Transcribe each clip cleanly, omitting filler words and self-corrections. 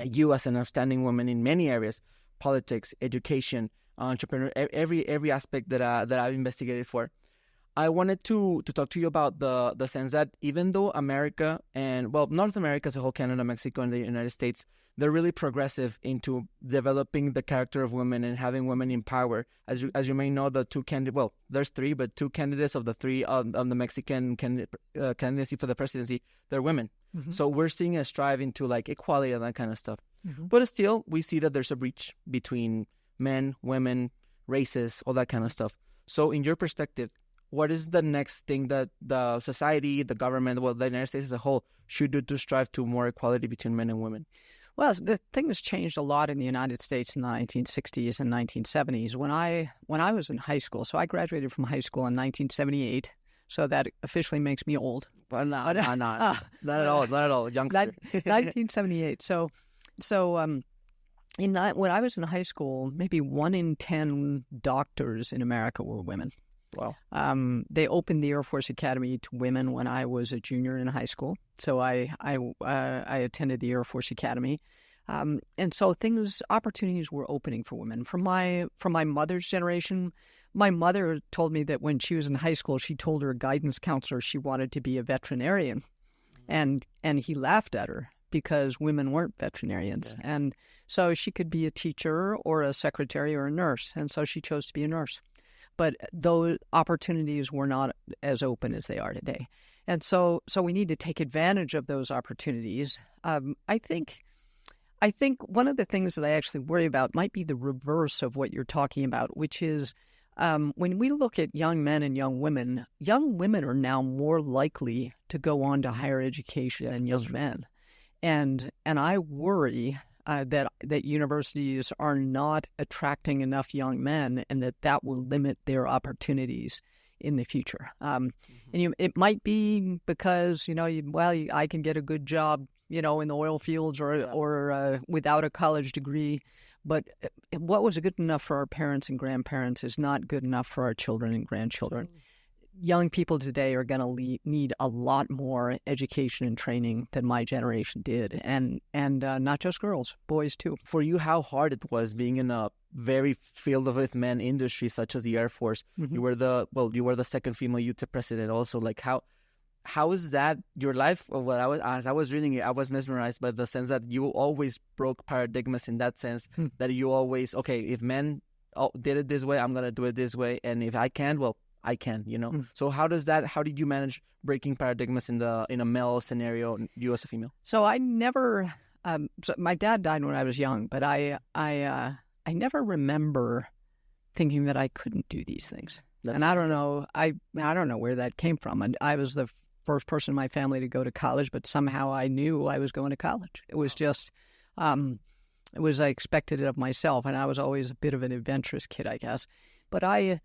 you as an outstanding woman in many areas, politics, education, entrepreneur, every aspect that I've investigated for. I wanted to talk to you about the sense that even though America and, well, North America as a whole, Canada, Mexico, and the United States, they're really progressive into developing the character of women and having women in power. As you may know, the two candidates, well, there's three, but two candidates of the three on the Mexican candidacy for the presidency, they're women. Mm-hmm. So we're seeing a strive into like equality and that kind of stuff. Mm-hmm. But still, we see that there's a breach between men, women, races, all that kind of stuff. So in your perspective, what is the next thing that the society, the government, well, the United States as a whole should do to strive to more equality between men and women? Well, the thing has changed a lot in the United States in the 1960s and 1970s. When I was in high school, so I graduated from high school in 1978, so that officially makes me old. Well, no, not at all, youngster. 1978. When I was in high school, maybe 1 in 10 doctors in America were women. Wow. They opened the Air Force Academy to women when I was a junior in high school. So I attended the Air Force Academy. And so opportunities were opening for women. From my mother's generation, my mother told me that when she was in high school, she told her guidance counselor she wanted to be a veterinarian. And he laughed at her because women weren't veterinarians. Yeah. And so she could be a teacher or a secretary or a nurse. And so she chose to be a nurse. But those opportunities were not as open as they are today. And so we need to take advantage of those opportunities. I think one of the things that I actually worry about might be the reverse of what you're talking about, which is when we look at young men and young women are now more likely to go on to higher education than young men. And I worry that universities are not attracting enough young men, and that will limit their opportunities in the future. And it might be because I can get a good job in the oil fields or without a college degree, but what was good enough for our parents and grandparents is not good enough for our children and grandchildren. Young people today are going to need a lot more education and training than my generation did, and not just girls, boys too. For you, how hard it was being in a very field with men industry such as the Air Force. Mm-hmm. You were the second female UTEP president. Also, like how is that your life? Well, as I was reading it, I was mesmerized by the sense that you always broke paradigms in that sense. That you always, okay, if men did it this way, I'm gonna do it this way, and if I can, well, I can, So how did you manage breaking paradigms in a male scenario, you as a female? So I never, so my dad died when I was young, but I never remember thinking that I couldn't do these things. And I don't know, I don't know where that came from. And I was the first person in my family to go to college, but somehow I knew I was going to college. It was just, I expected it of myself, and I was always a bit of an adventurous kid, I guess. But I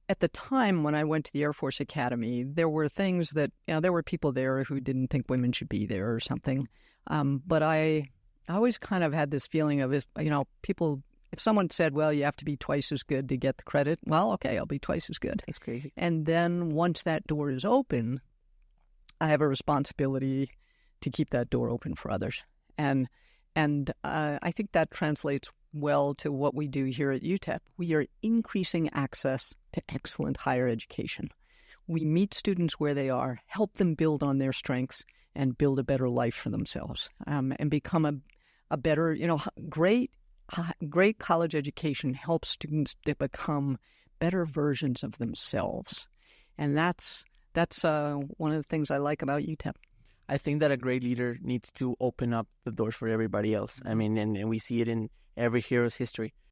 at the time when I went to the Air Force Academy, there were things that, there were people there who didn't think women should be there or something. But I always kind of had this feeling of if someone said, well, you have to be twice as good to get the credit, well, okay, I'll be twice as good. That's crazy. And then once that door is open, I have a responsibility to keep that door open for others. And I think that translates well to what we do here at UTEP. We are increasing access to excellent higher education. We meet students where they are, help them build on their strengths, and build a better life for themselves, and become a better, great college education helps students to become better versions of themselves. And that's one of the things I like about UTEP. I think that a great leader needs to open up the doors for everybody else. I mean, and we see it in every hero's history.